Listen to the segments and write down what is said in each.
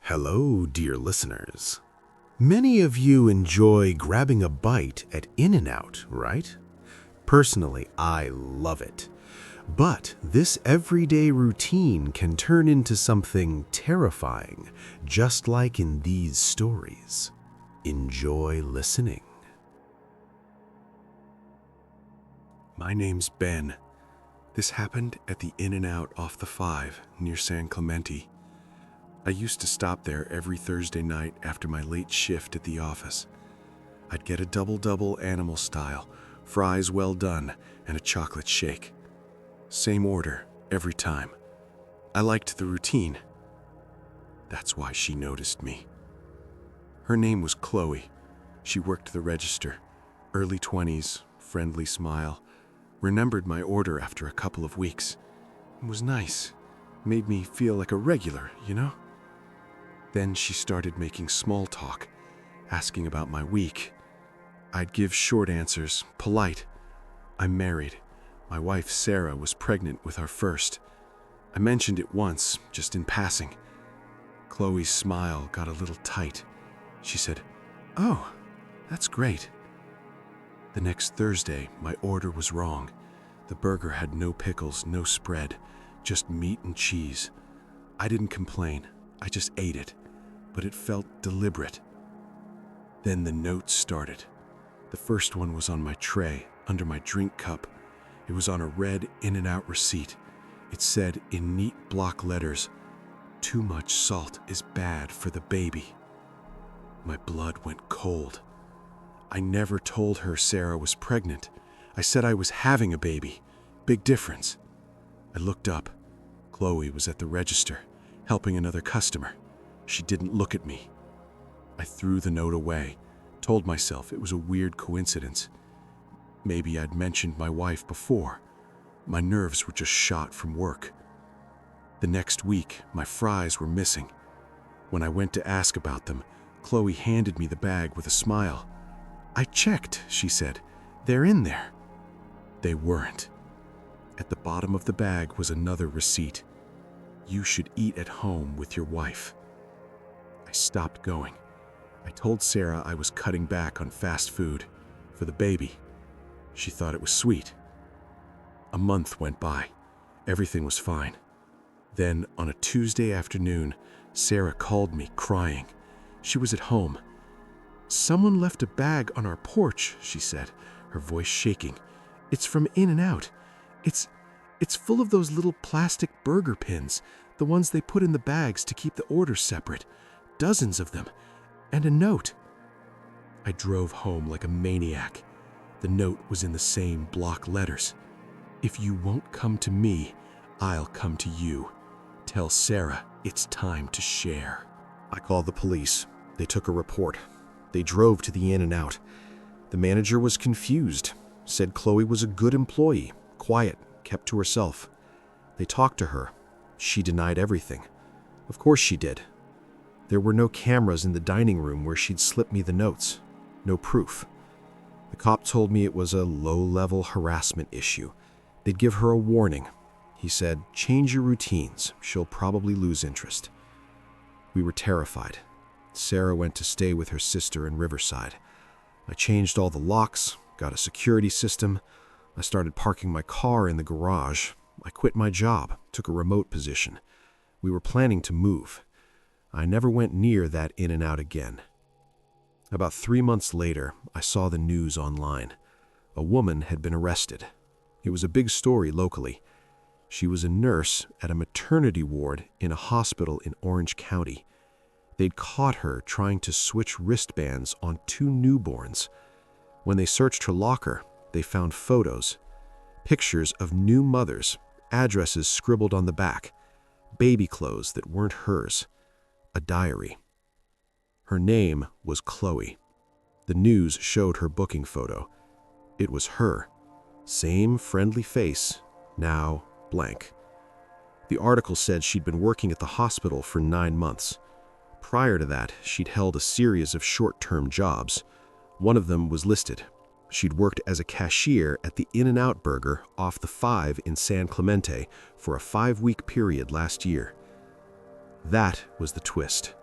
Hello, dear listeners. Many of you enjoy grabbing a bite at In-N-Out, right? Personally, I love it. But this everyday routine can turn into something terrifying, just like in these stories. Enjoy listening. My name's Ben. This happened at the In-N-Out off the 5 near San Clemente. I used to stop there every Thursday night after my late shift at the office. I'd get a double-double animal style, fries well done, and a chocolate shake. Same order every time. I liked the routine. That's why she noticed me. Her name was Chloe. She worked the register. Early 20s, friendly smile. Remembered my order after a couple of weeks. It was nice. Made me feel like a regular, you know? Then she started making small talk, asking about my week. I'd give short answers, polite. I'm married. My wife, Sarah, was pregnant with our first. I mentioned it once, just in passing. Chloe's smile got a little tight. She said, "Oh, that's great." The next Thursday, my order was wrong. The burger had no pickles, no spread, just meat and cheese. I didn't complain. I just ate it, but it felt deliberate. Then the notes started. The first one was on my tray, under my drink cup. It was on a red In-N-Out receipt. It said in neat block letters, "Too much salt is bad for the baby." My blood went cold. I never told her Sarah was pregnant. I said I was having a baby. Big difference. I looked up. Chloe was at the register, helping another customer. She didn't look at me. I threw the note away, told myself it was a weird coincidence. Maybe I'd mentioned my wife before. My nerves were just shot from work. The next week, my fries were missing. When I went to ask about them, Chloe handed me the bag with a smile. "I checked," she said. "They're in there." They weren't. At the bottom of the bag was another receipt. "You should eat at home with your wife." I stopped going. I told Sarah I was cutting back on fast food for the baby. She thought it was sweet. A month went by. Everything was fine. Then, on a Tuesday afternoon, Sarah called me crying. She was at home. "Someone left a bag on our porch," she said, her voice shaking. "It's from In-N-Out. It's full of those little plastic burger pins, the ones they put in the bags to keep the orders separate. Dozens of them. And a note." I drove home like a maniac. The note was in the same block letters. "If you won't come to me, I'll come to you. Tell Sarah it's time to share." I called the police. They took a report. They drove to the In-N-Out. The manager was confused, said Chloe was a good employee, quiet, kept to herself. They talked to her. She denied everything. Of course she did. There were no cameras in the dining room where she'd slipped me the notes. No proof. The cop told me it was a low-level harassment issue. They'd give her a warning. He said, "Change your routines. She'll probably lose interest." We were terrified. Sarah went to stay with her sister in Riverside. I changed all the locks, got a security system. I started parking my car in the garage. I quit my job, took a remote position. We were planning to move. I never went near that In-N-Out again. About 3 months later, I saw the news online. A woman had been arrested. It was a big story locally. She was a nurse at a maternity ward in a hospital in Orange County. They'd caught her trying to switch wristbands on 2 newborns. When they searched her locker, they found photos, pictures of new mothers, addresses scribbled on the back, baby clothes that weren't hers, a diary. Her name was Chloe. The news showed her booking photo. It was her. Same friendly face, now blank. The article said she'd been working at the hospital for 9 months. Prior to that, she'd held a series of short-term jobs. One of them was listed. She'd worked as a cashier at the In-N-Out Burger off the 5 in San Clemente for a 5-week period last year. That was the twist.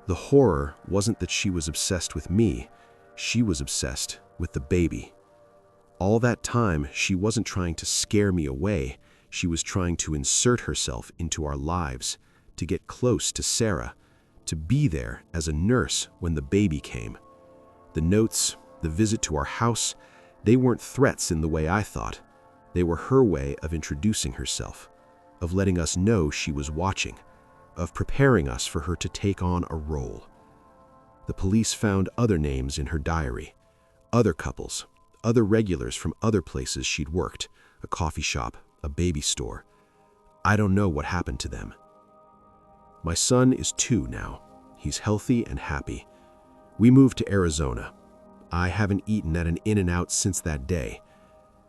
The horror wasn't that she was obsessed with me, she was obsessed with the baby. All that time, she wasn't trying to scare me away, she was trying to insert herself into our lives, to get close to Sarah, to be there as a nurse when the baby came. The notes, the visit to our house, they weren't threats in the way I thought. They were her way of introducing herself, of letting us know she was watching, of preparing us for her to take on a role. The police found other names in her diary, other couples, other regulars from other places she'd worked, a coffee shop, a baby store. I don't know what happened to them. My son is 2 now. He's healthy and happy. We moved to Arizona. I haven't eaten at an In-N-Out since that day.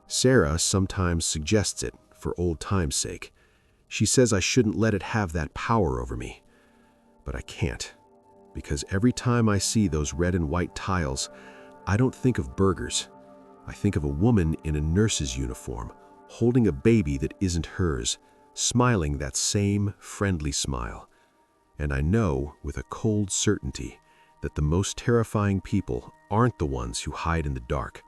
Sarah sometimes suggests it for old time's sake. She says I shouldn't let it have that power over me. But I can't, because every time I see those red and white tiles, I don't think of burgers. I think of a woman in a nurse's uniform, holding a baby that isn't hers, smiling that same friendly smile. And I know with a cold certainty that the most terrifying people aren't the ones who hide in the dark.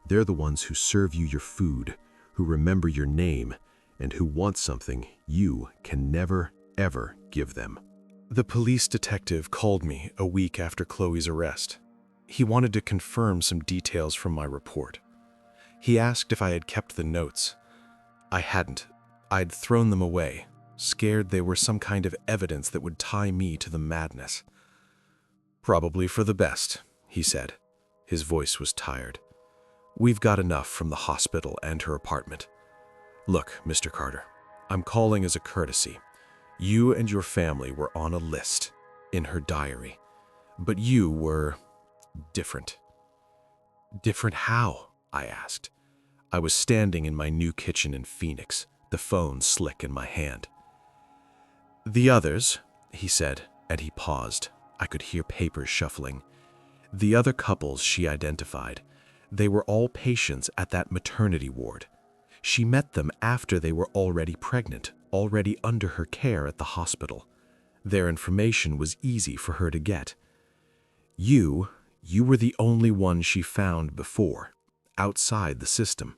They're the ones who serve you your food, who remember your name, and who want something you can never, ever give them. The police detective called me a week after Chloe's arrest. He wanted to confirm some details from my report. He asked if I had kept the notes. I hadn't. I'd thrown them away, scared they were some kind of evidence that would tie me to the madness. "Probably for the best," he said. His voice was tired. "We've got enough from the hospital and her apartment. Look, Mr. Carter, I'm calling as a courtesy. You and your family were on a list in her diary, but you were different." "Different how?" I asked. I was standing in my new kitchen in Phoenix, the phone slick in my hand. "The others," he said, and he paused. I could hear papers shuffling. "The other couples she identified, they were all patients at that maternity ward. She met them after they were already pregnant, already under her care at the hospital. Their information was easy for her to get. You were the only one she found before, outside the system.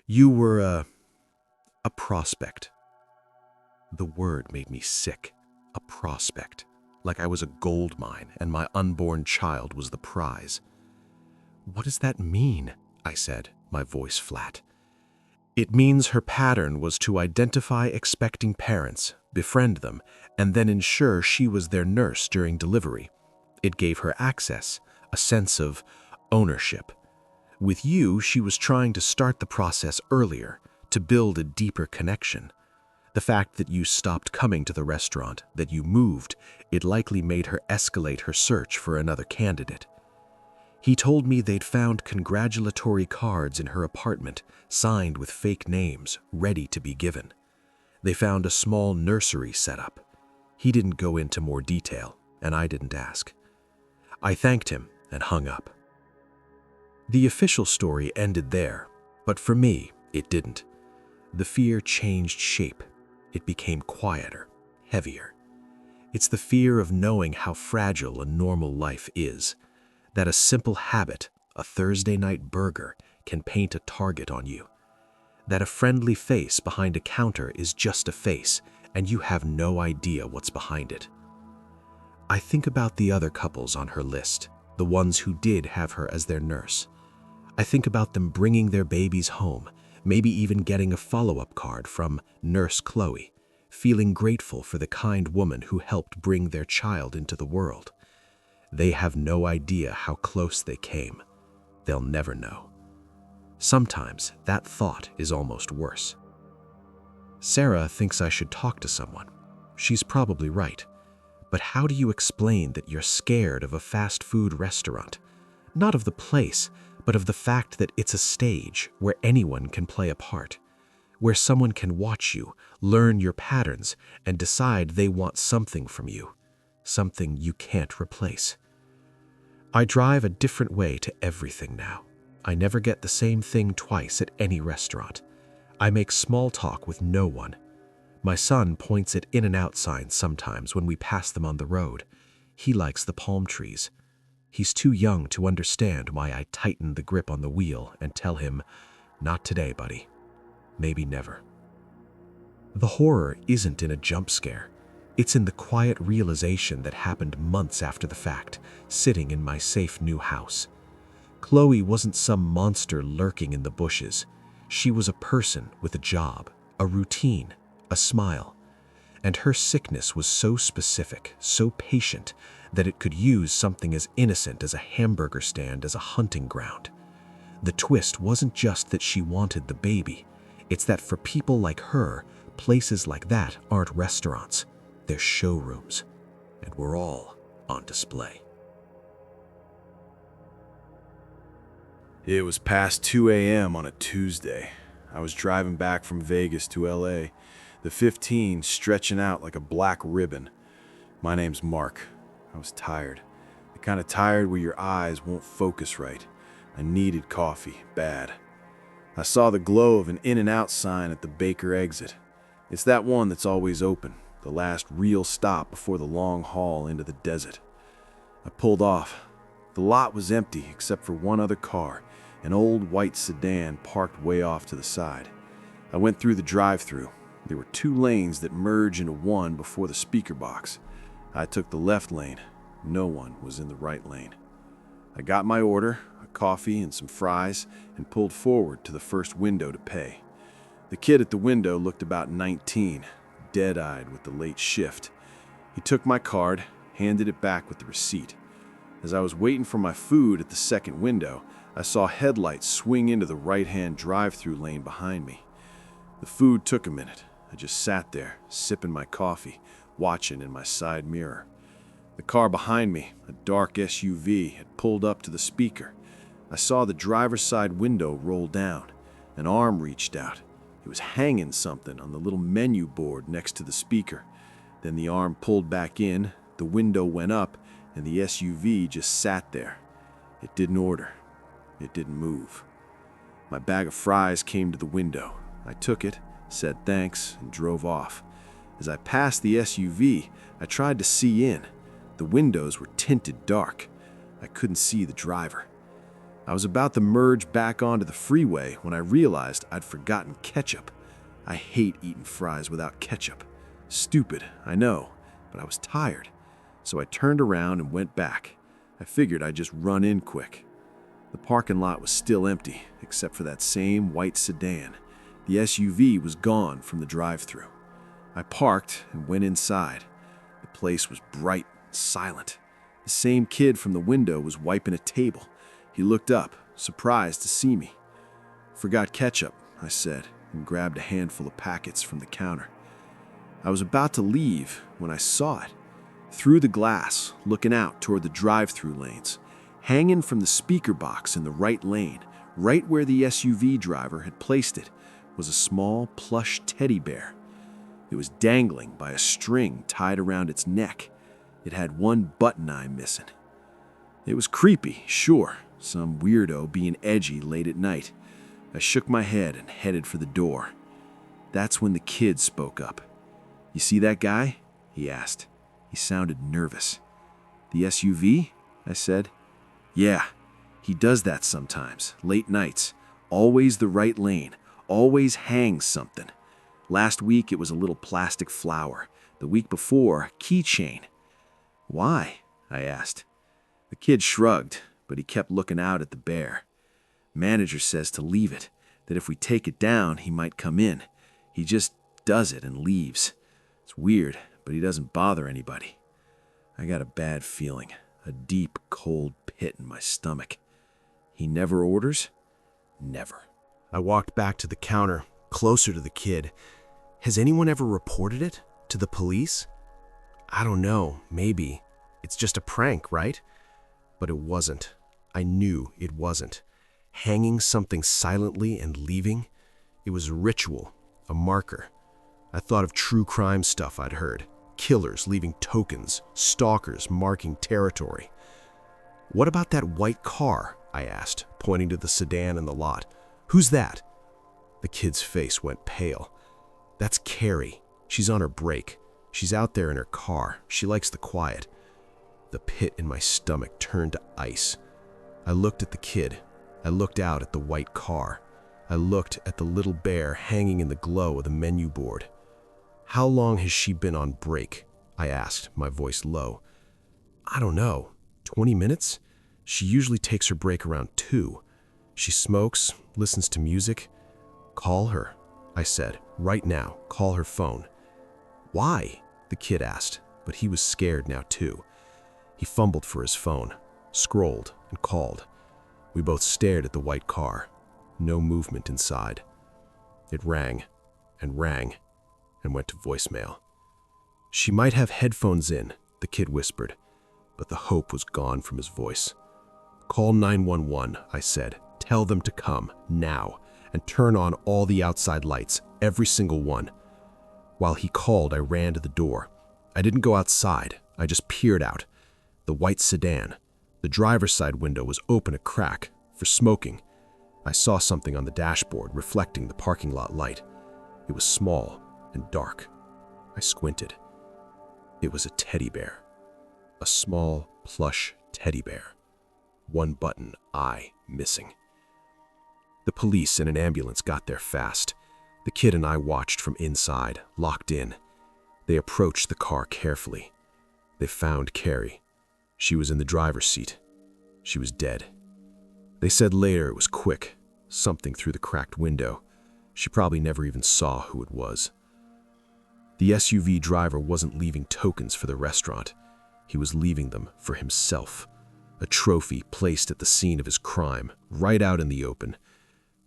You were a prospect." The word made me sick. A prospect. Like I was a gold mine and my unborn child was the prize. "What does that mean?" I said, my voice flat. "It means her pattern was to identify expecting parents, befriend them, and then ensure she was their nurse during delivery. It gave her access, a sense of ownership. With you, she was trying to start the process earlier, to build a deeper connection. The fact that you stopped coming to the restaurant, that you moved, it likely made her escalate her search for another candidate. He told me they'd found congratulatory cards in her apartment, signed with fake names, ready to be given. They found a small nursery set up. He didn't go into more detail, and I didn't ask. I thanked him and hung up. The official story ended there, but for me, it didn't. The fear changed shape. It became quieter, heavier. It's the fear of knowing how fragile a normal life is, that a simple habit, a Thursday night burger, can paint a target on you, that a friendly face behind a counter is just a face, and you have no idea what's behind it. I think about the other couples on her list, the ones who did have her as their nurse. I think about them bringing their babies home, maybe even getting a follow-up card from Nurse Chloe, feeling grateful for the kind woman who helped bring their child into the world. They have no idea how close they came. They'll never know. Sometimes that thought is almost worse. Sarah thinks I should talk to someone. She's probably right. But how do you explain that you're scared of a fast food restaurant? Not of the place, but of the fact that it's a stage where anyone can play a part, where someone can watch you, learn your patterns, and decide they want something from you, something you can't replace. I drive a different way to everything now. I never get the same thing twice at any restaurant. I make small talk with no one. My son points at In-N-Out signs sometimes when we pass them on the road. He likes the palm trees. He's too young to understand why I tighten the grip on the wheel and tell him, "Not today, buddy. Maybe never." The horror isn't in a jump scare. It's in the quiet realization that happened months after the fact, sitting in my safe new house. Chloe wasn't some monster lurking in the bushes. She was a person with a job, a routine, a smile. And her sickness was so specific, so patient, that it could use something as innocent as a hamburger stand as a hunting ground. The twist wasn't just that she wanted the baby. It's that for people like her, places like that aren't restaurants. They're showrooms. And we're all on display. It was past 2 a.m. on a Tuesday. I was driving back from Vegas to LA, the 15 stretching out like a black ribbon. My name's Mark. I was tired. The kind of tired where your eyes won't focus right. I needed coffee, bad. I saw the glow of an In-N-Out sign at the Baker exit. It's that one that's always open, the last real stop before the long haul into the desert. I pulled off. The lot was empty except for one other car, an old white sedan parked way off to the side. I went through the drive-thru. There were 2 lanes that merge into one before the speaker box. I took the left lane. No one was in the right lane. I got my order, a coffee and some fries, and pulled forward to the first window to pay. The kid at the window looked about 19, dead-eyed with the late shift. He took my card, handed it back with the receipt. As I was waiting for my food at the second window, I saw headlights swing into the right-hand drive-thru lane behind me. The food took a minute. I just sat there, sipping my coffee, watching in my side mirror. The car behind me, a dark SUV, had pulled up to the speaker. I saw the driver's side window roll down. An arm reached out. It was hanging something on the little menu board next to the speaker. Then the arm pulled back in, the window went up, and the SUV just sat there. It didn't order. It didn't move. My bag of fries came to the window. I took it, said thanks, and drove off. As I passed the SUV, I tried to see in. The windows were tinted dark. I couldn't see the driver. I was about to merge back onto the freeway when I realized I'd forgotten ketchup. I hate eating fries without ketchup. Stupid, I know, but I was tired. So I turned around and went back. I figured I'd just run in quick. The parking lot was still empty, except for that same white sedan. The SUV was gone from the drive-thru. I parked and went inside. The place was bright and silent. The same kid from the window was wiping a table. He looked up, surprised to see me. "Forgot ketchup," I said, and grabbed a handful of packets from the counter. I was about to leave when I saw it. Through the glass, looking out toward the drive-thru lanes, hanging from the speaker box in the right lane, right where the SUV driver had placed it, was a small plush teddy bear. It was dangling by a string tied around its neck. It had one button eye missing. It was creepy, sure, some weirdo being edgy late at night. I shook my head and headed for the door. That's when the kid spoke up. "You see that guy?" he asked. He sounded nervous. "The SUV?" I said. "Yeah, he does that sometimes, late nights. Always the right lane, always hangs something. Last week it was a little plastic flower. The week before, a keychain." "Why?" I asked. The kid shrugged, but he kept looking out at the bear. "Manager says to leave it, that if we take it down, he might come in. He just does it and leaves. It's weird, but he doesn't bother anybody." I got a bad feeling, a deep, cold pit in my stomach. "He never orders?" "Never." I walked back to the counter, closer to the kid. "Has anyone ever reported it? To the police?" "I don't know, maybe. It's just a prank, right?" But it wasn't. I knew it wasn't. Hanging something silently and leaving? It was a ritual, a marker. I thought of true crime stuff I'd heard. Killers leaving tokens, stalkers marking territory. "What about that white car?" I asked, pointing to the sedan in the lot. "Who's that?" The kid's face went pale. "That's Carrie. She's on her break. She's out there in her car. She likes the quiet." The pit in my stomach turned to ice. I looked at the kid. I looked out at the white car. I looked at the little bear hanging in the glow of the menu board. "How long has she been on break?" I asked, my voice low. "I don't know. 20 minutes? She usually takes her break around 2. She smokes, listens to music." "Call her," I said. "Right now. Call her phone." "Why?" the kid asked, but he was scared now too. He fumbled for his phone, scrolled, and called. We both stared at the white car. No movement inside. It rang, and went to voicemail. "She might have headphones in," the kid whispered, but the hope was gone from his voice. "Call 911, I said. "Tell them to come, now, and turn on all the outside lights, every single one." While he called, I ran to the door. I didn't go outside, I just peered out. The white sedan. The driver's side window was open a crack, for smoking. I saw something on the dashboard reflecting the parking lot light. It was small and dark. I squinted. It was a teddy bear. A small, plush teddy bear. One button eye missing. The police and an ambulance got there fast. The kid and I watched from inside, locked in. They approached the car carefully. They found Carrie. She was in the driver's seat. She was dead. They said later it was quick, something through the cracked window. She probably never even saw who it was. The SUV driver wasn't leaving tokens for the restaurant. He was leaving them for himself. A trophy placed at the scene of his crime, right out in the open.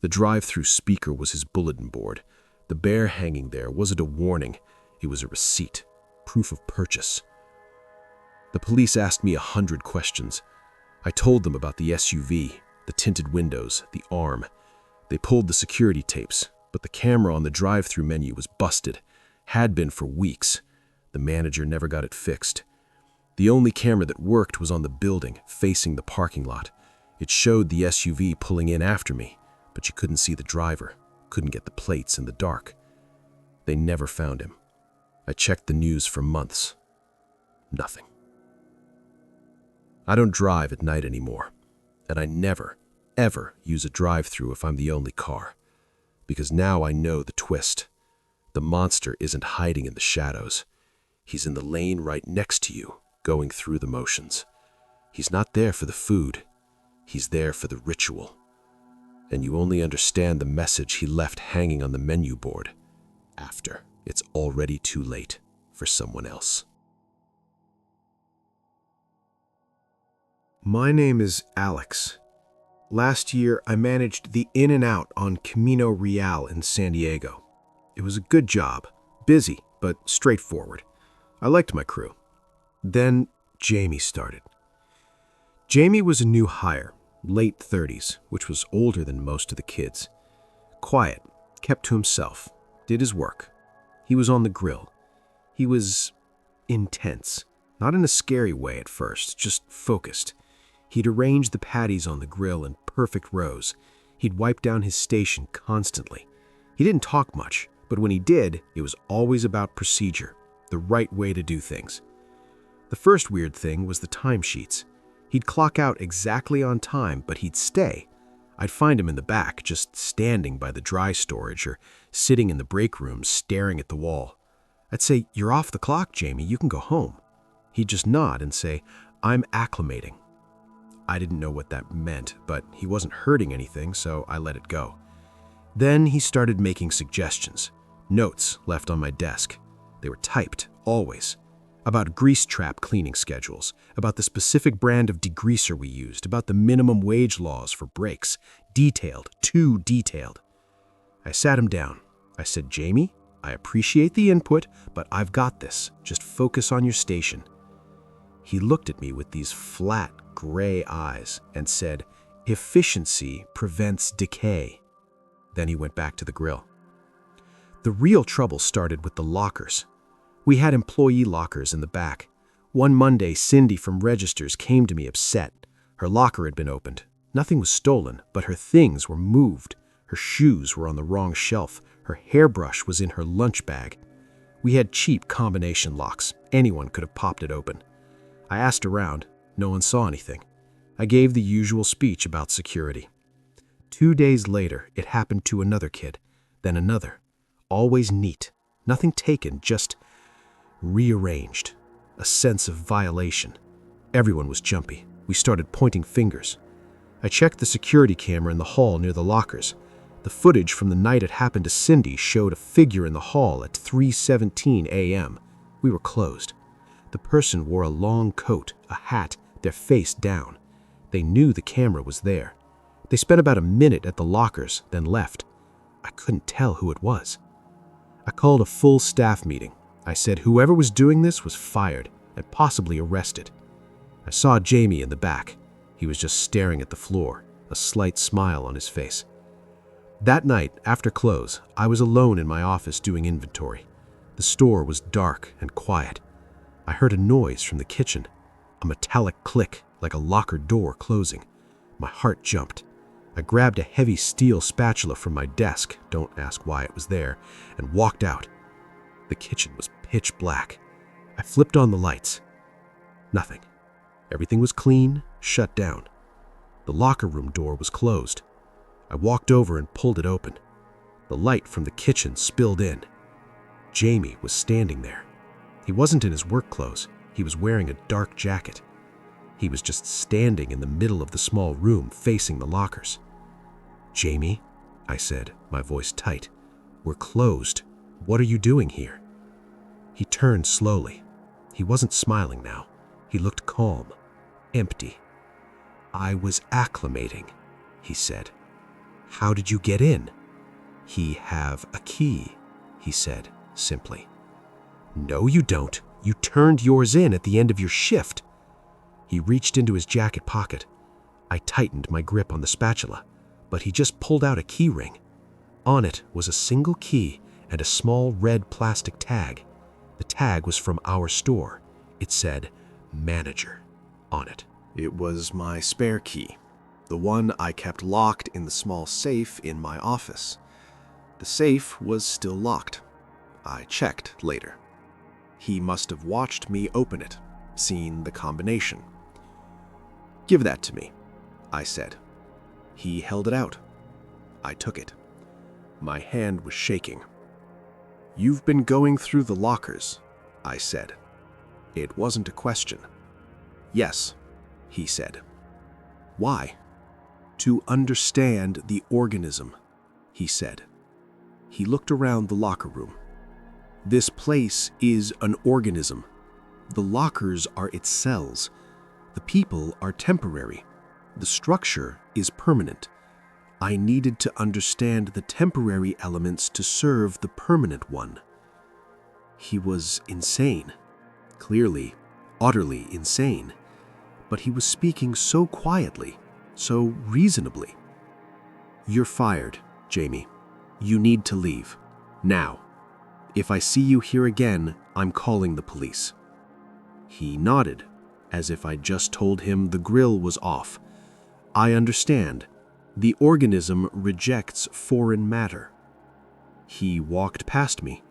The drive-through speaker was his bulletin board. The bear hanging there wasn't a warning. It was a receipt, proof of purchase. The police asked me 100 questions. I told them about the SUV, the tinted windows, the arm. They pulled the security tapes, but the camera on the drive-through menu was busted. Had been for weeks. The manager never got it fixed. The only camera that worked was on the building, facing the parking lot. It showed the SUV pulling in after me, but you couldn't see the driver, couldn't get the plates in the dark. They never found him. I checked the news for months. Nothing. I don't drive at night anymore, and I never, ever use a drive-through if I'm the only car, because now I know the twist. The monster isn't hiding in the shadows. He's in the lane right next to you, going through the motions. He's not there for the food. He's there for the ritual. And you only understand the message he left hanging on the menu board after it's already too late for someone else. My name is Alex. Last year, I managed the In-N-Out on Camino Real in San Diego. It was a good job, busy, but straightforward. I liked my crew. Then Jamie started. Jamie was a new hire, late 30s, which was older than most of the kids. Quiet, kept to himself, did his work. He was on the grill. He was intense, not in a scary way at first, just focused. He'd arrange the patties on the grill in perfect rows. He'd wipe down his station constantly. He didn't talk much, but when he did, it was always about procedure, the right way to do things. The first weird thing was the timesheets. He'd clock out exactly on time, but he'd stay. I'd find him in the back, just standing by the dry storage or sitting in the break room staring at the wall. I'd say, "You're off the clock, Jamie, you can go home." He'd just nod and say, "I'm acclimating." I didn't know what that meant, but he wasn't hurting anything, so I let it go. Then he started making suggestions, notes left on my desk. They were typed, always. About grease trap cleaning schedules, about the specific brand of degreaser we used, about the minimum wage laws for breaks. Detailed, too detailed. I sat him down. I said, "Jamie, I appreciate the input, but I've got this. Just focus on your station." He looked at me with these flat, gray eyes and said, "Efficiency prevents decay." Then he went back to the grill. The real trouble started with the lockers. We had employee lockers in the back. One Monday, Cindy from Registers came to me upset. Her locker had been opened. Nothing was stolen, but her things were moved. Her shoes were on the wrong shelf. Her hairbrush was in her lunch bag. We had cheap combination locks. Anyone could have popped it open. I asked around. No one saw anything. I gave the usual speech about security. 2 days later, it happened to another kid, then another. Always neat. Nothing taken, just rearranged. A sense of violation. Everyone was jumpy. We started pointing fingers. I checked the security camera in the hall near the lockers. The footage from the night it happened to Cindy showed a figure in the hall at 3:17 a.m. We were closed. The person wore a long coat, a hat, their face down. They knew the camera was there. They spent about a minute at the lockers, then left. I couldn't tell who it was. I called a full staff meeting. I said whoever was doing this was fired and possibly arrested. I saw Jamie in the back. He was just staring at the floor, a slight smile on his face. That night, after close, I was alone in my office doing inventory. The store was dark and quiet. I heard a noise from the kitchen, a metallic click like a locker door closing. My heart jumped. I grabbed a heavy steel spatula from my desk, don't ask why it was there, and walked out. The kitchen was pitch black. I flipped on the lights. Nothing. Everything was clean, shut down. The locker room door was closed. I walked over and pulled it open. The light from the kitchen spilled in. Jamie was standing there. He wasn't in his work clothes. He was wearing a dark jacket. He was just standing in the middle of the small room facing the lockers. "Jamie," I said, my voice tight, "we're closed. What are you doing here?" He turned slowly. He wasn't smiling now. He looked calm, empty. "I was acclimating," he said. "How did you get in?" "He have a key," he said simply. "No, you don't. You turned yours in at the end of your shift." He reached into his jacket pocket. I tightened my grip on the spatula, but he just pulled out a key ring. On it was a single key and a small red plastic tag. The tag was from our store. It said, "Manager," on it. It was my spare key, the one I kept locked in the small safe in my office. The safe was still locked. I checked later. He must have watched me open it, seen the combination. "Give that to me," I said. He held it out. I took it. My hand was shaking. "You've been going through the lockers," I said. It wasn't a question. "Yes," he said. "Why?" "To understand the organism," he said. He looked around the locker room. "This place is an organism. The lockers are its cells. The people are temporary. The structure is permanent. I needed to understand the temporary elements to serve the permanent one." He was insane. Clearly, utterly insane. But he was speaking so quietly, so reasonably. "You're fired, Jamie. You need to leave. Now. If I see you here again, I'm calling the police." He nodded, as if I'd just told him the grill was off. "I understand. The organism rejects foreign matter." He walked past me,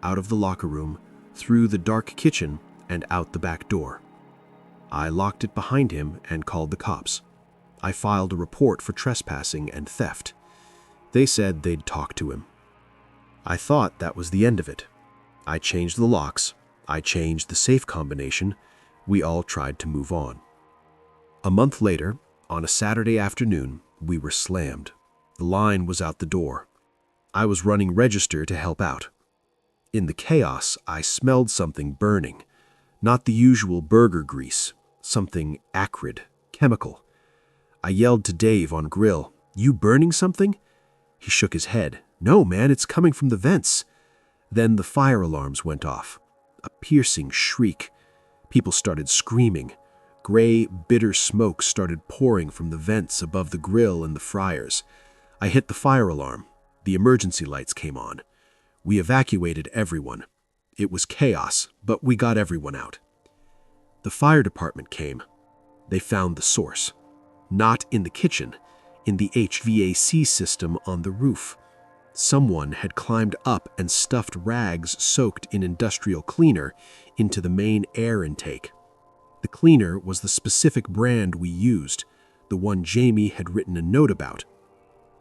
out of the locker room, through the dark kitchen, and out the back door. I locked it behind him and called the cops. I filed a report for trespassing and theft. They said they'd talk to him. I thought that was the end of it. I changed the locks. I changed the safe combination. We all tried to move on. A month later, on a Saturday afternoon, we were slammed. The line was out the door. I was running register to help out. In the chaos, I smelled something burning. Not the usual burger grease, something acrid, chemical. I yelled to Dave on grill, "You burning something?" He shook his head. "No, man, it's coming from the vents." Then the fire alarms went off. A piercing shriek. People started screaming. Gray, bitter smoke started pouring from the vents above the grill and the fryers. I hit the fire alarm. The emergency lights came on. We evacuated everyone. It was chaos, but we got everyone out. The fire department came. They found the source. Not in the kitchen, in the HVAC system on the roof. Someone had climbed up and stuffed rags soaked in industrial cleaner into the main air intake. The cleaner was the specific brand we used, the one Jamie had written a note about.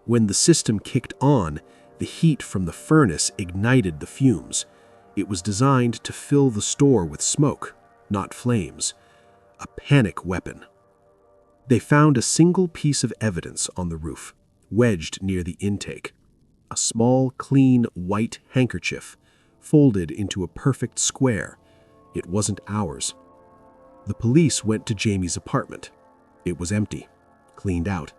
When the system kicked on, the heat from the furnace ignited the fumes. It was designed to fill the store with smoke, not flames. A panic weapon. They found a single piece of evidence on the roof, wedged near the intake. A small, clean, white handkerchief, folded into a perfect square. It wasn't ours. The police went to Jamie's apartment. It was empty, cleaned out.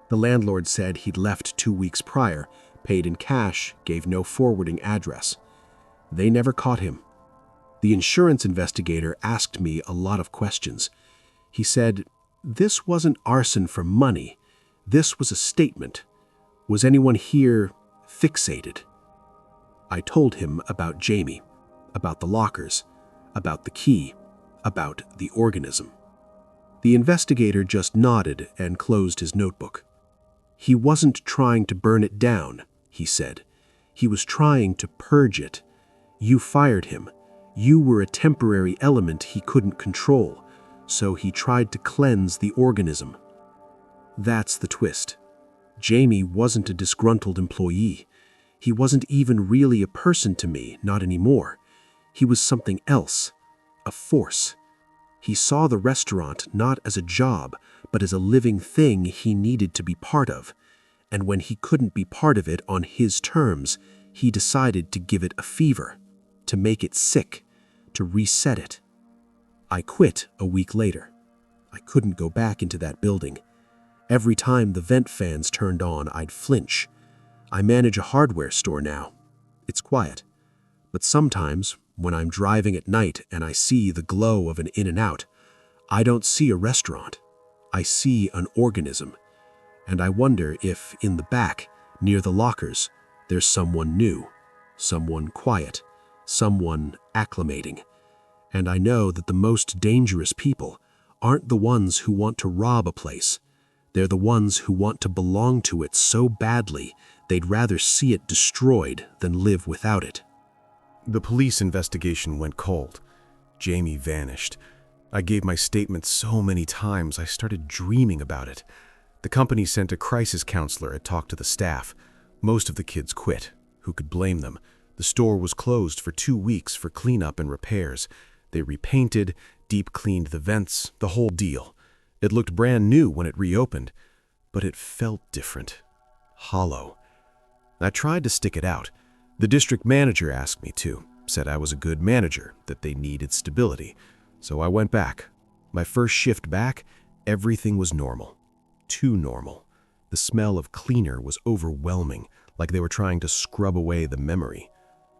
The landlord said he'd left 2 weeks prior, paid in cash, gave no forwarding address. They never caught him. The insurance investigator asked me a lot of questions. He said, "This wasn't arson for money. This was a statement. Was anyone here fixated?" I told him about Jamie, about the lockers, about the key, about the organism. The investigator just nodded and closed his notebook. He wasn't trying to burn it down, he said. He was trying to purge it. You fired him. You were a temporary element he couldn't control, so he tried to cleanse the organism. That's the twist. Jamie wasn't a disgruntled employee. He wasn't even really a person to me, not anymore. He was something else, a force. He saw the restaurant not as a job, but as a living thing he needed to be part of. And when he couldn't be part of it on his terms, he decided to give it a fever, to make it sick, to reset it. I quit a week later. I couldn't go back into that building. Every time the vent fans turned on, I'd flinch. I manage a hardware store now. It's quiet. But sometimes, when I'm driving at night and I see the glow of an In-N-Out, I don't see a restaurant. I see an organism. And I wonder if, in the back, near the lockers, there's someone new, someone quiet, someone acclimating. And I know that the most dangerous people aren't the ones who want to rob a place. They're the ones who want to belong to it so badly they'd rather see it destroyed than live without it. The police investigation went cold. Jamie vanished. I gave my statement so many times I started dreaming about it. The company sent a crisis counselor to talk to the staff. Most of the kids quit. Who could blame them? The store was closed for 2 weeks for cleanup and repairs. They repainted, deep cleaned the vents, the whole deal. It looked brand new when it reopened, but it felt different. Hollow. I tried to stick it out. The district manager asked me to, said I was a good manager, that they needed stability. So I went back. My first shift back, everything was normal. Too normal. The smell of cleaner was overwhelming, like they were trying to scrub away the memory.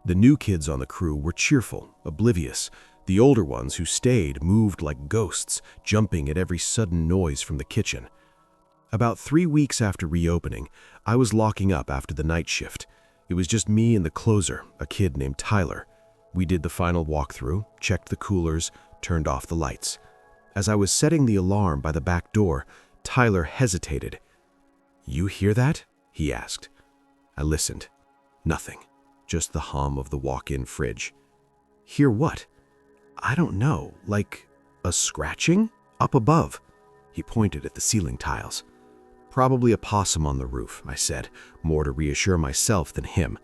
The new kids on the crew were cheerful, oblivious. The older ones who stayed moved like ghosts, jumping at every sudden noise from the kitchen. About 3 weeks after reopening, I was locking up after the night shift. It was just me and the closer, a kid named Tyler. We did the final walkthrough, checked the coolers, turned off the lights. As I was setting the alarm by the back door, Tyler hesitated. "You hear that?" he asked. I listened. Nothing. Just the hum of the walk-in fridge. "Hear what?" "I don't know. Like a scratching? Up above." He pointed at the ceiling tiles. "Probably a possum on the roof," I said, more to reassure myself than him.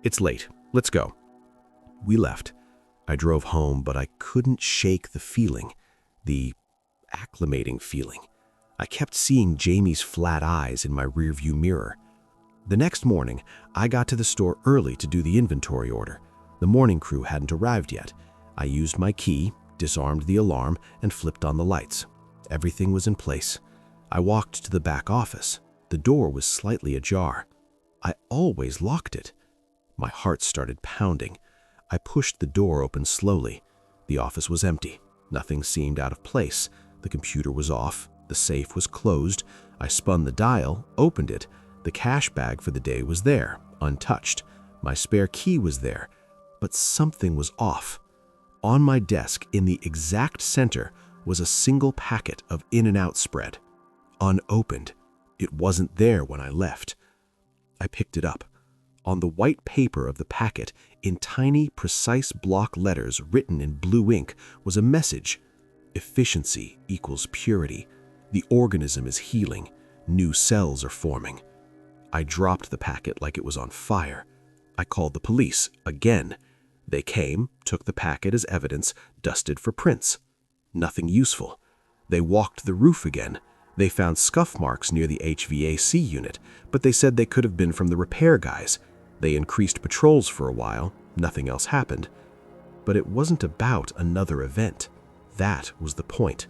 "It's late. Let's go." We left. I drove home, but I couldn't shake the feeling. The acclimating feeling. I kept seeing Jamie's flat eyes in my rearview mirror. The next morning, I got to the store early to do the inventory order. The morning crew hadn't arrived yet. I used my key, disarmed the alarm, and flipped on the lights. Everything was in place. I walked to the back office. The door was slightly ajar. I always locked it. My heart started pounding. I pushed the door open slowly. The office was empty. Nothing seemed out of place. The computer was off. The safe was closed. I spun the dial, opened it. The cash bag for the day was there, untouched. My spare key was there. But something was off. On my desk, in the exact center, was a single packet of In-N-Out spread. Unopened. It wasn't there when I left. I picked it up. On the white paper of the packet, in tiny, precise block letters written in blue ink, was a message. efficiency equals purity. The organism is healing. New cells are forming. I dropped the packet like it was on fire. I called the police again. They came, took the packet as evidence, dusted for prints. Nothing useful. They walked the roof again. They found scuff marks near the HVAC unit, but they said they could have been from the repair guys. They increased patrols for a while. Nothing else happened. But it wasn't about another event. That was the point.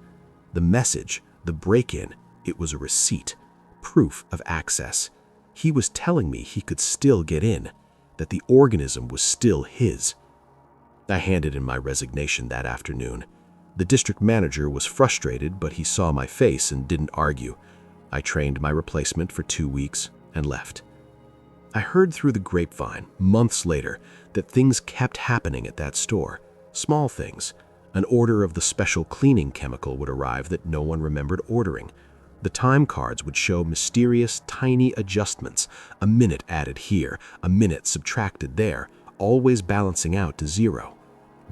The message, the break-in, it was a receipt, proof of access. He was telling me he could still get in, that the organism was still his. I handed in my resignation that afternoon. The district manager was frustrated, but he saw my face and didn't argue. I trained my replacement for 2 weeks and left. I heard through the grapevine, months later, that things kept happening at that store. Small things. An order of the special cleaning chemical would arrive that no one remembered ordering. The time cards would show mysterious, tiny adjustments, a minute added here, a minute subtracted there, always balancing out to 0.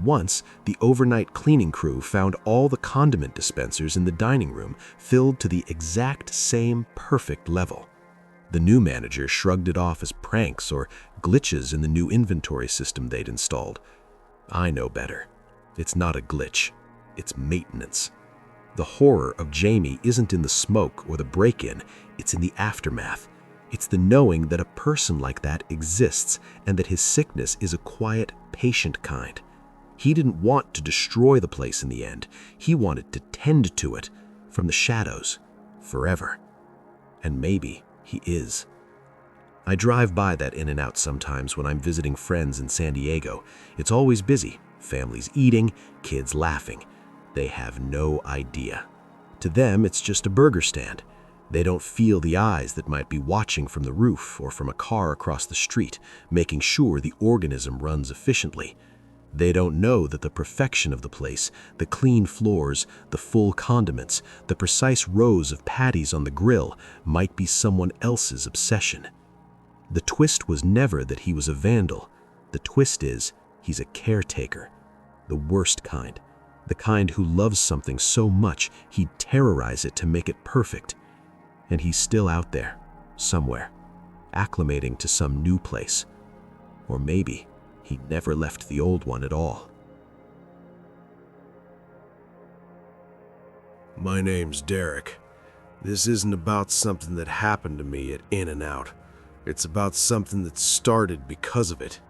Once, the overnight cleaning crew found all the condiment dispensers in the dining room filled to the exact same perfect level. The new manager shrugged it off as pranks or glitches in the new inventory system they'd installed. I know better. It's not a glitch. It's maintenance. The horror of Jamie isn't in the smoke or the break-in, it's in the aftermath. It's the knowing that a person like that exists and that his sickness is a quiet, patient kind. He didn't want to destroy the place in the end. He wanted to tend to it from the shadows, forever. And maybe he is. I drive by that In-N-Out sometimes when I'm visiting friends in San Diego. It's always busy, families eating, kids laughing. They have no idea. To them, it's just a burger stand. They don't feel the eyes that might be watching from the roof or from a car across the street, making sure the organism runs efficiently. They don't know that the perfection of the place, the clean floors, the full condiments, the precise rows of patties on the grill might be someone else's obsession. The twist was never that he was a vandal. The twist is he's a caretaker. The worst kind. The kind who loves something so much he'd terrorize it to make it perfect. And he's still out there, somewhere, acclimating to some new place. Or maybe he never left the old one at all. My name's Derek. This isn't about something that happened to me at In-N-Out. It's about something that started because of it.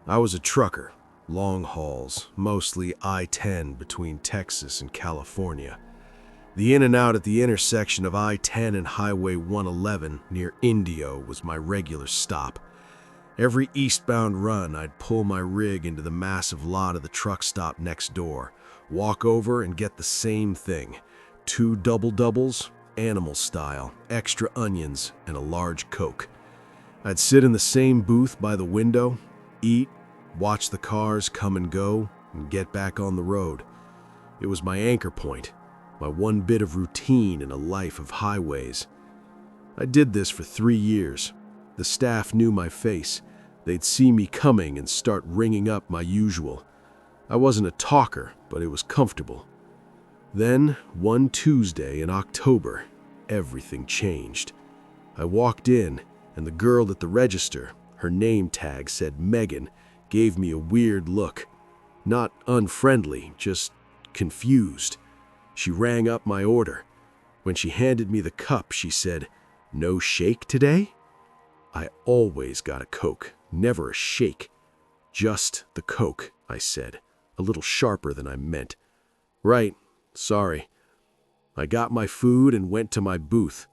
I was a trucker, long hauls, mostly I-10 between Texas and California. The In-N-Out at the intersection of I-10 and Highway 111 near Indio was my regular stop. Every eastbound run, I'd pull my rig into the massive lot of the truck stop next door, walk over and get the same thing. 2 double-doubles, animal style, extra onions, and a large Coke. I'd sit in the same booth by the window, eat, watch the cars come and go, and get back on the road. It was my anchor point, my one bit of routine in a life of highways. I did this for 3 years. The staff knew my face. They'd see me coming and start ringing up my usual. I wasn't a talker, but it was comfortable. Then, one Tuesday in October, everything changed. I walked in, and the girl at the register, her name tag said Megan, gave me a weird look. Not unfriendly, just confused. She rang up my order. When she handed me the cup, she said, "No shake today?" I always got a Coke, never a shake. "Just the Coke," I said, a little sharper than I meant. "Right, sorry." I got my food and went to my booth.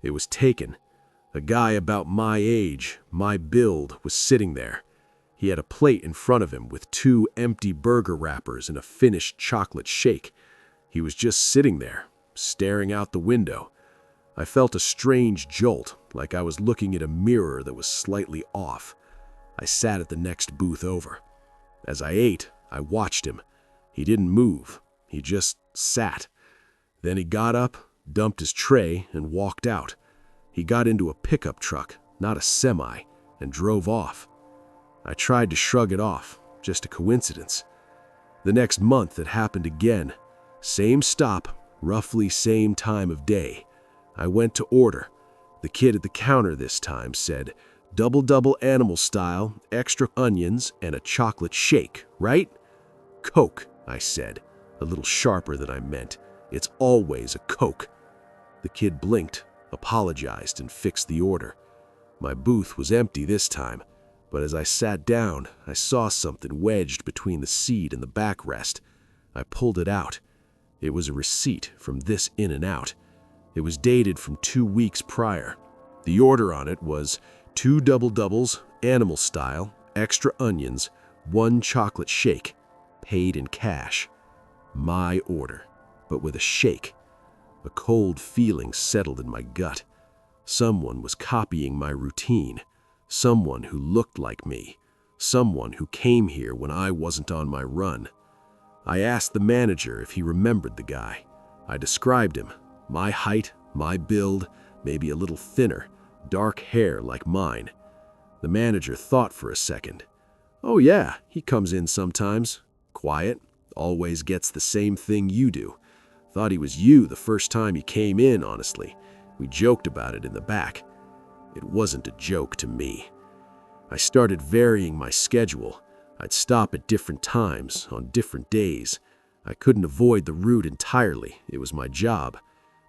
It was taken. A guy about my age, my build, was sitting there. He had a plate in front of him with 2 empty burger wrappers and a finished chocolate shake. He was just sitting there, staring out the window. I felt a strange jolt, like I was looking at a mirror that was slightly off. I sat at the next booth over. As I ate, I watched him. He didn't move. He just sat. Then he got up, dumped his tray, and walked out. He got into a pickup truck, not a semi, and drove off. I tried to shrug it off, just a coincidence. The next month it happened again. Same stop, roughly same time of day. I went to order. The kid at the counter this time said, double animal style, extra onions, and a chocolate shake, right? Coke, I said, a little sharper than I meant. It's always a Coke. The kid blinked, apologized, and fixed the order. My booth was empty this time, but as I sat down, I saw something wedged between the seat and the backrest. I pulled it out. It was a receipt from this In-N-Out. It was dated from 2 weeks prior. The order on it was 2 doubles, animal style, extra onions, 1 chocolate shake, paid in cash. My order, but with a shake. A cold feeling settled in my gut. Someone was copying my routine. Someone who looked like me. Someone who came here when I wasn't on my run. I asked the manager if he remembered the guy. I described him. My height, my build, maybe a little thinner, dark hair like mine. The manager thought for a second. Oh yeah, he comes in sometimes. Quiet, always gets the same thing you do. Thought he was you the first time he came in, honestly. We joked about it in the back. It wasn't a joke to me. I started varying my schedule. I'd stop at different times, on different days. I couldn't avoid the route entirely. It was my job.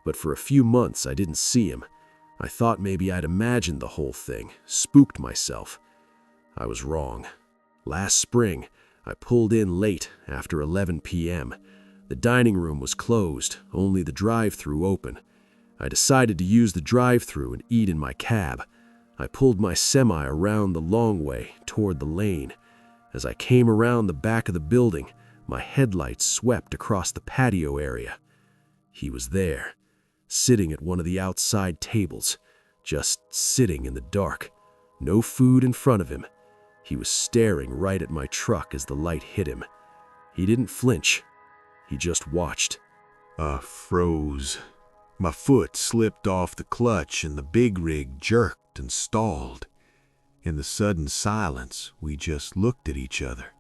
But for a few months, I didn't see him. I thought maybe I'd imagined the whole thing, spooked myself. I was wrong. Last spring, I pulled in late, after 11 p.m. The dining room was closed, only the drive-thru open. I decided to use the drive-thru and eat in my cab. I pulled my semi around the long way, toward the lane. As I came around the back of the building, my headlights swept across the patio area. He was there, sitting at one of the outside tables, just sitting in the dark. No food in front of him. He was staring right at my truck as the light hit him. He didn't flinch. He just watched. I froze. My foot slipped off the clutch and the big rig jerked and stalled. In the sudden silence, we just looked at each other.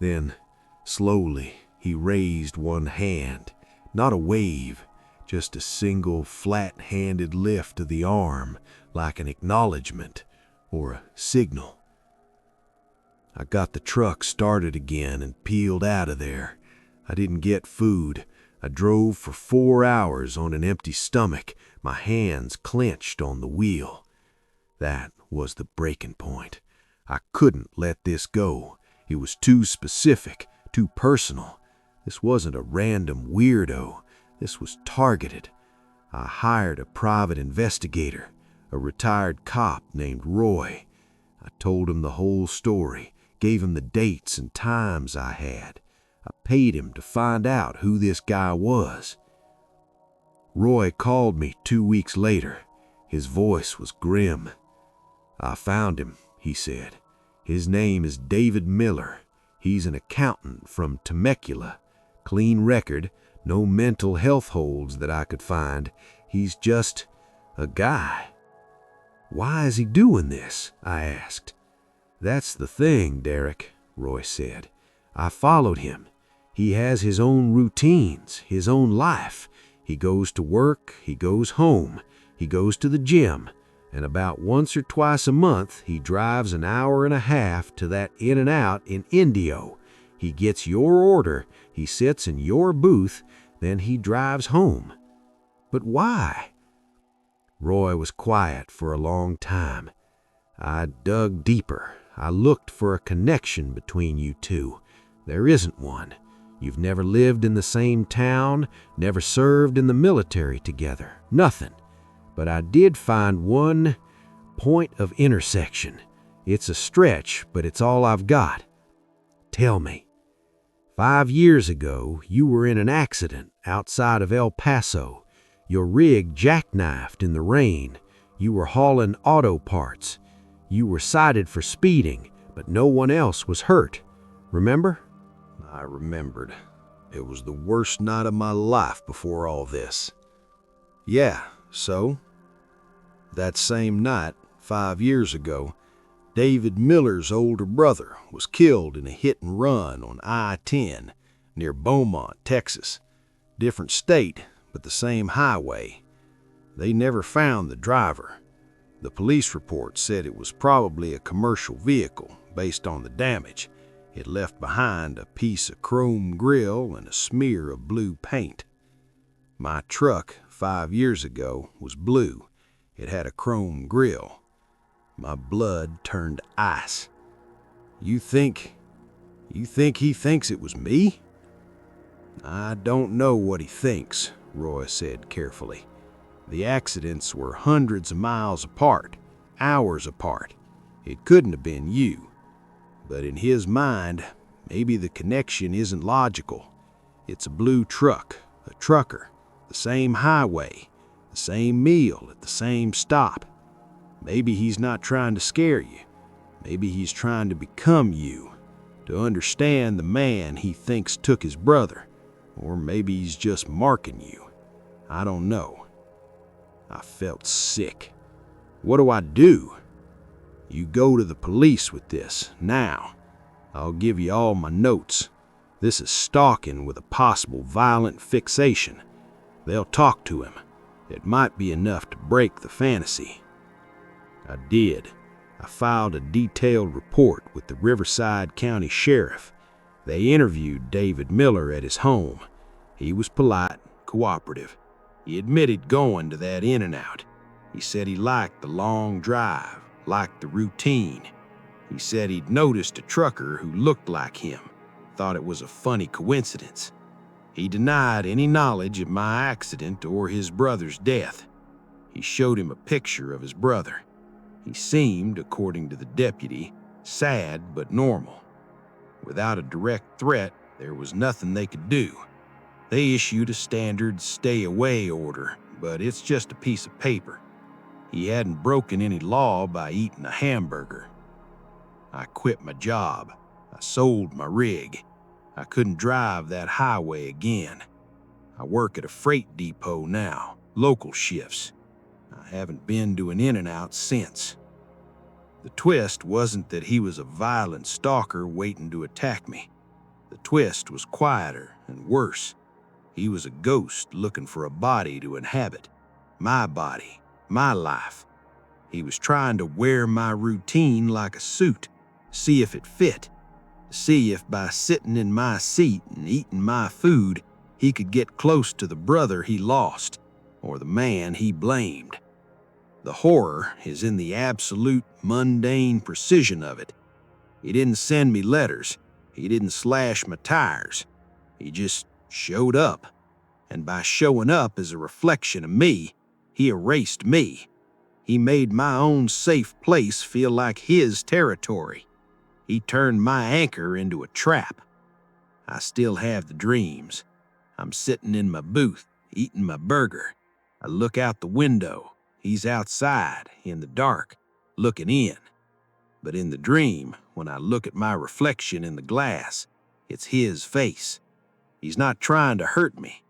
Then, slowly, he raised one hand. Not a wave, just a single flat-handed lift of the arm, like an acknowledgement or a signal. I got the truck started again and peeled out of there. I didn't get food. I drove for 4 hours on an empty stomach, my hands clenched on the wheel. That was the breaking point. I couldn't let this go. It was too specific, too personal. This wasn't a random weirdo. This was targeted. I hired a private investigator, a retired cop named Roy. I told him the whole story, gave him the dates and times I had. I paid him to find out who this guy was. Roy called me 2 weeks later. His voice was grim. I found him, he said. His name is David Miller. He's an accountant from Temecula. Clean record, no mental health holds that I could find. He's just a guy. Why is he doing this? I asked. That's the thing, Derek, Roy said. I followed him. He has his own routines, his own life. He goes to work, he goes home, he goes to the gym, and about once or twice a month he drives an hour and a half to that In-N-Out in Indio. He gets your order, he sits in your booth, then he drives home. But why? Roy was quiet for a long time. I dug deeper. I looked for a connection between you two. There isn't one. You've never lived in the same town, never served in the military together. Nothing. But I did find one point of intersection. It's a stretch, but it's all I've got. Tell me. 5 years ago, you were in an accident outside of El Paso. Your rig jackknifed in the rain. You were hauling auto parts. You were cited for speeding, but no one else was hurt. Remember? I remembered. It was the worst night of my life before all this. Yeah, so? That same night, 5 years ago, David Miller's older brother was killed in a hit and run on I-10 near Beaumont, Texas. Different state, but the same highway. They never found the driver. The police report said it was probably a commercial vehicle based on the damage. It left behind a piece of chrome grille and a smear of blue paint. My truck 5 years ago was blue. It had a chrome grille. My blood turned ice. You think he thinks it was me? I don't know what he thinks, Roy said carefully. The accidents were hundreds of miles apart, hours apart. It couldn't have been you. But in his mind, maybe the connection isn't logical. It's a blue truck, a trucker, the same highway, the same meal at the same stop. Maybe he's not trying to scare you. Maybe he's trying to become you, to understand the man he thinks took his brother. Or maybe he's just marking you. I don't know. I felt sick. What do I do? You go to the police with this, now. I'll give you all my notes. This is stalking with a possible violent fixation. They'll talk to him. It might be enough to break the fantasy. I did. I filed a detailed report with the Riverside County Sheriff. They interviewed David Miller at his home. He was polite, cooperative. He admitted going to that In-N-Out. He said he liked the long drive, liked the routine. He said he'd noticed a trucker who looked like him, thought it was a funny coincidence. He denied any knowledge of my accident or his brother's death. He showed him a picture of his brother. He seemed, according to the deputy, sad but normal. Without a direct threat, there was nothing they could do. They issued a standard stay-away order, but it's just a piece of paper. He hadn't broken any law by eating a hamburger. I quit my job. I sold my rig. I couldn't drive that highway again. I work at a freight depot now, local shifts. I haven't been to an In-N-Out since. The twist wasn't that he was a violent stalker waiting to attack me. The twist was quieter and worse. He was a ghost looking for a body to inhabit. My body, my life. He was trying to wear my routine like a suit, see if it fit, see if by sitting in my seat and eating my food, he could get close to the brother he lost, or the man he blamed. The horror is in the absolute mundane precision of it. He didn't send me letters. He didn't slash my tires. He just showed up. And by showing up as a reflection of me, he erased me. He made my own safe place feel like his territory. He turned my anchor into a trap. I still have the dreams. I'm sitting in my booth, eating my burger. I look out the window. He's outside, in the dark, looking in. But in the dream, when I look at my reflection in the glass, it's his face. He's not trying to hurt me.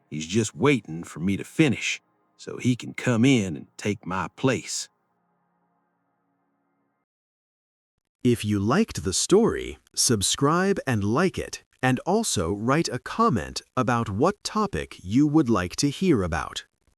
He's just waiting for me to finish so he can come in and take my place. If you liked the story, subscribe and like it, and also write a comment about what topic you would like to hear about.